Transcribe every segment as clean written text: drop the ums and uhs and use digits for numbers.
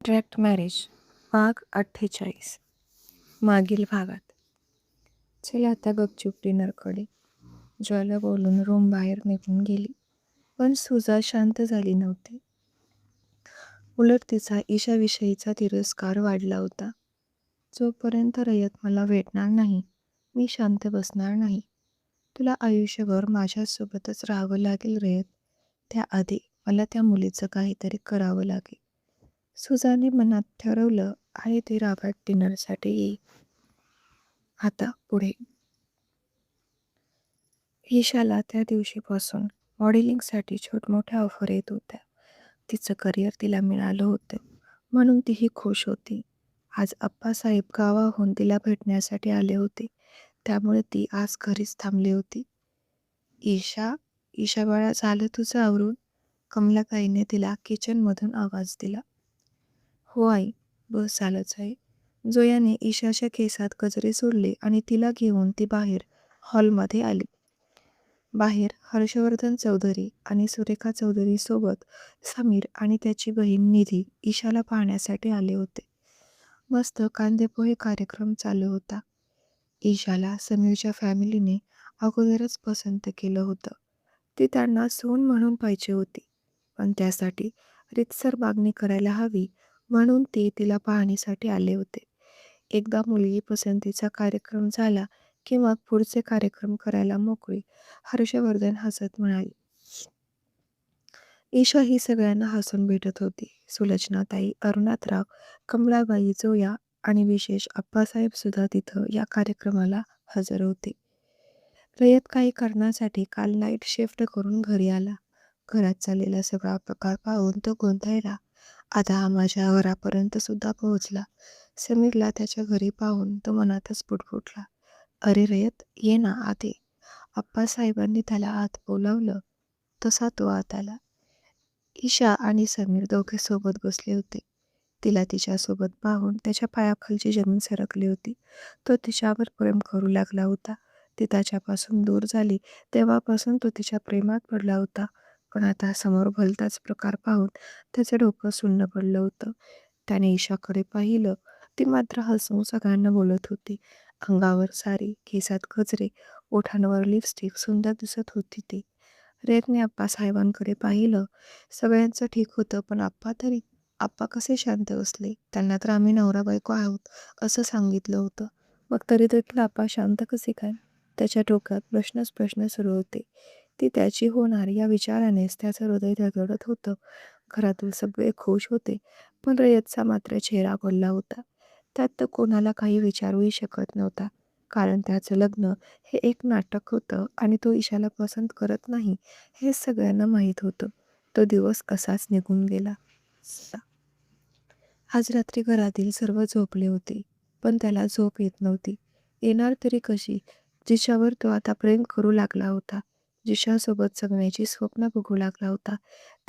Contract marriage भाग 48. मागील भागात. चल आता गपचूप डिनरकडे, ज्वाला बोलून रूम बाहेर निघून गेली. पण सुजा शांत झाली नव्हती. उलट तिचा ईशाविषयीचा तिरस्कार वाढला होता. जोपर्यंत रयत मला भेटणार नाही, मी शांत बसणार नाही. तुला आयुष्यभर माझ्यासोबतच राहावं लागेल रयत. त्याआधी मला त्या मुलीचं काहीतरी करावं लागेल. सुजाने मनात ठरवलं आणि ती राबात डिनरसाठी येईल. आता पुढे. ईशाला त्या दिवशीपासून मॉडेलिंगसाठी छोटमोठ्या ऑफर येत होत्या. तिचं करिअर तिला मिळालं होतं म्हणून तीही खुश होती. आज आप्पासाहेब गावाहून तिला भेटण्यासाठी आले होते, त्यामुळे ती आज घरीच थांबली होती. ईशा, ईशा बाळा, झालं तुझं आवरून? कमलाताईने तिला किचनमधून आवाज दिला. हो आई, बस झालंच आहे. जोयाने ईशाच्या केसात गजरे सोडले आणि तिला घेऊन ती बाहेर हॉलमध्ये आली. बाहेर हर्षवर्धन चौधरी आणि सुरेखा चौधरी सोबत समीर आणि त्याची बहीण निधी ईशाला पाहण्यासाठी आले होते. मस्त कांदेपोहे कार्यक्रम चालू होता. ईशाला समीरच्या फॅमिलीने अगोदरच पसंत केलं होतं. ती त्यांना सून म्हणून पाहिजे होती, पण त्यासाठी रीतसर मागणी करायला हवी म्हणून ते तिला पाहणीसाठी आले होते. एकदा मुलगी पसंतीचा कार्यक्रम झाला की मग पुढचे कार्यक्रम करायला मोकळी, हर्षवर्धन हसत म्हणाले. ईशा ही सगळ्यांना हसून भेटत होती. सुलोचनाताई, अरुणाथराव, कमलाबाई, जोया आणि विशेष आप्पासाहेब सुद्धा तिथं या कार्यक्रमाला हजर होते. रयत काही कारणासाठी काल नाईट शिफ्ट करून घरी आला. घरात चाललेला सगळा प्रकार पाहून तो गोंधळला. आता हा माझ्या घरापर्यंत सुद्धा पोहोचला. समीरला त्याच्या घरी पाहून तो मनातच पुटपुटला. अरे रयत, ये ना आत ये. आप्पासाहेबांनी त्याला आत बोलावलं तसा तो आत आला. ईशा आणि समीर दोघे सोबत बसले होते. तिला तिच्यासोबत पाहून त्याच्या पायाखालची जमीन सरकली होती. तो तिच्यावर प्रेम करू लागला होता. ती त्याच्यापासून दूर झाली तेव्हापासून तो तिच्या प्रेमात पडला होता. पण आता समोर भलताच प्रकार पाहून त्याचं डोकं सुन्न पडलं होतं. त्याने ईशाकडे पाहिलं. ती मात्र हसून सगळ्यांना बोलत होती. अंगावर साडी, केसात गजरे, ओठांवर लिपस्टिक, सुंदर दिसत होती ती. रयतने आप्पासाहेबांकडे पाहिलं. सगळ्यांचं ठीक होतं, पण आप्पा कसे शांत बसले? त्यांना तर आम्ही नवरा बायको आहोत असं सांगितलं होतं. मग तरी देखील आप्पा शांत कसे काय? त्याच्या डोक्यात प्रश्नच प्रश्न सुरू होते. ती त्याची होणार या विचारानेच त्याचं हृदय धडधडत होतं. घरातील सगळे खुश होते, पण रयतचा मात्र चेहरा पडला होता. त्यात तर कोणाला काही विचारूही शकत नव्हता, कारण त्याचं लग्न हे एक नाटक होतं आणि तो ईशाला पसंत करत नाही हे सगळ्यांना माहीत होतं. तो दिवस असाच निघून गेला. आज रात्री घरातील सर्व झोपले होते, पण त्याला झोप येत नव्हती. येणार तरी कशी, जिच्यावर तो आता प्रेम करू लागला होता, जिच्यासोबत जगण्याची स्वप्न बघू लागला होता.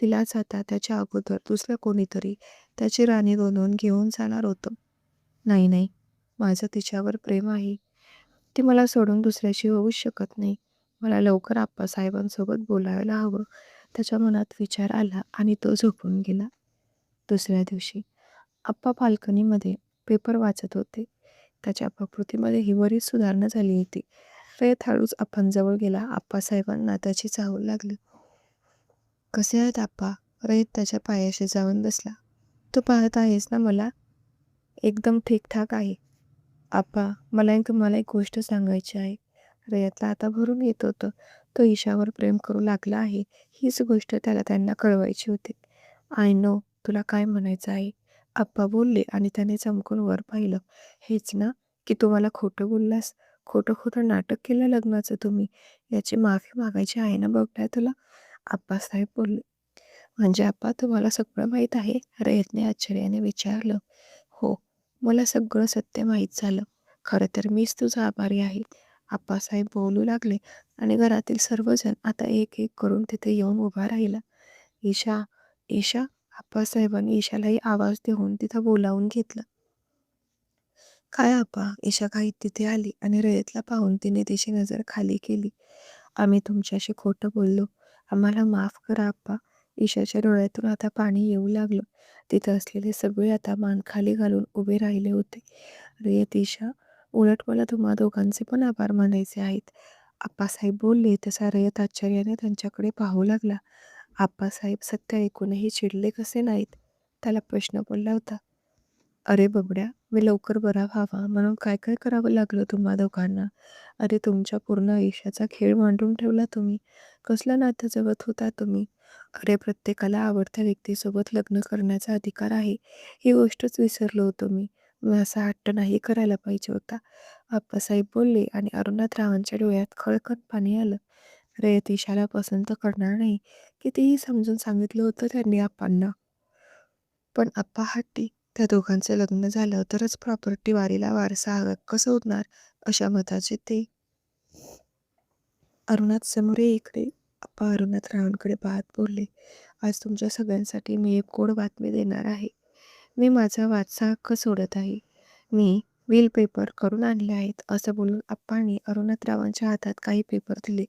तिलाच आता त्याच्या अगोदर दुसरं कोणीतरी त्याची राणी बनवून घेऊन जाणार होतं. नाही नाही, माझं तिच्यावर प्रेम आहे. ती मला सोडून दुसऱ्याची होऊच शकत नाही. मला लवकर आप्पासाहेबांसोबत बोलायला हवं. त्याच्या मनात विचार आला आणि तो झोपून गेला. दुसऱ्या दिवशी आप्पा बाल्कनीमध्ये पेपर वाचत होते. त्याच्या प्रकृतीमध्येही बरीच सुधारणा झाली होती. रयत हळूच आप्पांजवळ गेला. आप्पासाहेबांना त्याची चाहूल लागली. कसे आहेत आप्पा? रयत त्याच्या पायाशी जाऊन बसला. तू पाहत आहेस ना मला? एकदम ठीकठाक आहे. आप्पा, मला तुम्हाला एक गोष्ट सांगायची आहे. रयतला आता भरून येत होतं. तो ईशावर प्रेम करू लागला आहे. हीच गोष्ट त्यांना कळवायची होती. आय नो तुला काय म्हणायचं आहे, आप्पा बोलले आणि त्याने चमकून वर पाहिलं. हेच ना, की तू मला खोटं बोललास? खोटं खोटं नाटक केलं लग्नाचं तुम्ही. याची माफी मागायची आहे ना बघताय तुला? आप्पासाहेब बोलले. म्हणजे आप्पा, तुम्हाला सगळं माहीत आहे? रयतने आश्चर्याने विचारलं. हो, मला सगळं सत्य माहीत झालं. खरं तर मीच तुझा आभारी आहे. आप्पासाहेब बोलू लागले आणि घरातील सर्वजण आता एक एक करून तिथे येऊन उभा राहिला. ईशा, ईशा. आप्पासाहेबांनी ईशालाही आवाज देऊन तिथं बोलावून घेतलं. काय आप्पा? ईशा घाईत तिथे आली आणि रयतला पाहून तिने तिची नजर खाली केली. आम्ही तुमच्याशी खोटं बोललो. आम्हाला माफ करा आप्पा. ईशाच्या डोळ्यातून आता पाणी येऊ लागलं. तिथं असलेले सगळे आता मान खाली घालून उभे राहिले होते. "रयत ईशा, उलट मला तुम्हा दोघांचे पण आभार मानायचे आहेत." आप्पासाहेब बोलले तसा रयत आश्चर्याने त्यांच्याकडे पाहू लागला. आप्पासाहेब सत्य ऐकूनही चिडले कसे नाहीत? त्याला प्रश्न पडला होता. "अरे बबड्या, मी लवकर बरा व्हावा म्हणून काय काय करावं लागलं तुम्हा दोघांना? अरे तुमच्या पूर्ण आयुष्याचा खेळ मांडून ठेवला तुम्ही. कसलं नातं जगत होता तुम्ही? अरे प्रत्येकाला आवडत्या व्यक्तीसोबत लग्न करण्याचा अधिकार आहे, ही गोष्टच विसरलो होतो मी. मी असा हट्ट नाही करायला पाहिजे होता." आप्पासाहेब बोलले आणि अरुणाथरावांच्या डोळ्यात खळखळ पाणी आलं. रयत ईशाला पसंत करणार नाही, कितीही समजून सांगितलं होतं त्यांनी आप्पांना. पण आप्पा हट्टी. त्या दोघांचं लग्न झालं तरच प्रॉपर्टी वारीला वारसा हक्क सोडणार, अशा मताचे ते. अरुणात समोर ये इकडे. आप्पा अरुणाथरावांकडे पाहत बोलले. आज तुमच्या सगळ्यांसाठी मी एक गोड बातमी देणार आहे. मी माझा वारसा हक्क सोडत आहे. मी विल पेपर करून आणले आहेत, असं बोलून आप्पांनी अरुणाथरावांच्या हातात काही पेपर दिले.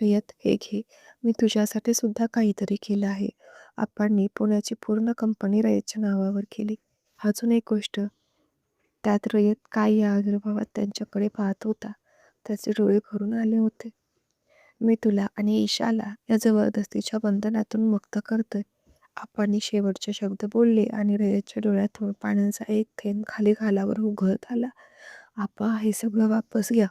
"रयत, हे घे. मी तुझ्यासाठी सुद्धा काहीतरी केलं आहे." आप्पांनी पुण्याची पूर्ण कंपनी रयतच्या नावावर केली. अजून एक गोष्ट, त्यात रयत काय या आविर्भावात त्यांच्याकडे पाहत होता. त्याचे डोळे भरून आले होते. "मी तुला आणि ईशाला या जबरदस्तीच्या बंधनातून मुक्त करतोय." आप्पांनी शेवटचे शब्द बोलले आणि रयतच्या डोळ्यातून पाण्याचा एक थेंब खाली गालावर उघळत आला. "आप्पा, हे सगळं वापस घ्या.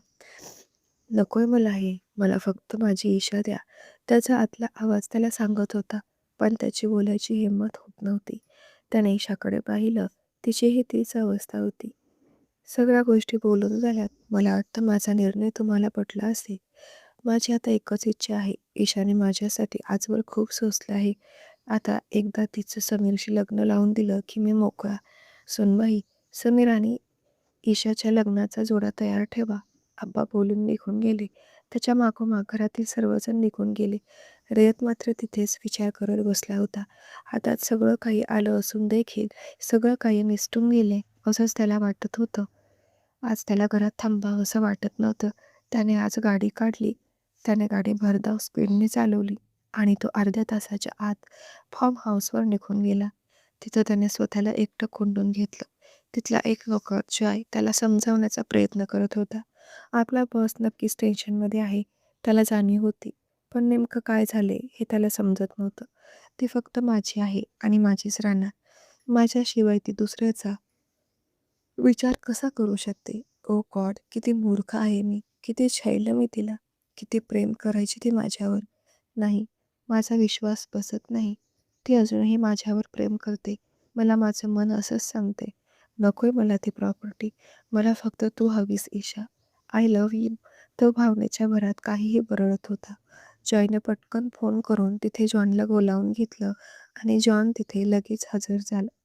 नकोय मला हे. मला फक्त माझी ईशा द्या." त्याचा आतला आवाज त्याला सांगत होता, पण त्याची बोलायची हिंमत होत नव्हती. त्याने ईशाकडे पाहिलं. तिचीही तीच अवस्था होती. "सगळ्या गोष्टी बोलून झाल्यात. मला वाटतं माझा निर्णय तुम्हाला पटला असेल. माझी आता एकच इच्छा आहे. ईशाने माझ्यासाठी आजवर खूप सोसलं आहे. आता एकदा तिचं समीरशी लग्न लावून दिलं की मी मोकळा. सुनबाई, समीर आणि ईशाच्या लग्नाचा जोडा तयार ठेवा." आब्बा बोलून निघून गेले. त्याच्या मागोमाग घरातील सर्वजण निघून गेले. रयत मात्र तिथेच विचार करत बसला होता. हातात सगळं काही आलं असून देखील सगळं काही निसटून गेले असंच त्याला वाटत होतं. आज त्याला घरात थांबावंसं वाटत नव्हतं. त्याने आज गाडी काढली. त्याने गाडी भरधाव स्पीडने चालवली आणि तो अर्ध्या तासाच्या आत फार्म हाऊसवर निघून गेला. तिथं त्याने स्वतःला एकटं कोंडून घेतलं. तिथला एक नोकर जॉय त्याला समजावण्याचा प्रयत्न करत होता. आपला बॉस नक्कीच टेन्शनमध्ये आहे, त्याला जाणीव होती. पण नेमकं काय झाले हे त्याला समजत नव्हतं. ती फक्त माझी आहे आणि माझीच राहणार. माझ्याशिवाय ती दुसऱ्याचा विचार कसा करू शकते? ओ गॉड, किती मूर्ख आहे मी. किती छळलं मी तिला. किती प्रेम करायची ती माझ्यावर. नाही, माझा विश्वास बसत नाही. ती अजूनही माझ्यावर प्रेम करते. मला माझं मन असंच सांगते. नकोय मला ती प्रॉपर्टी. मला फक्त तू हवीस ईशा. I love you. तो भावनेच्या भरात काहीही बरळत होता. जॉयने पटकन फोन करून तिथे जॉनला बोलावून घेतलं आणि जॉन तिथे लगेच हजर झाला.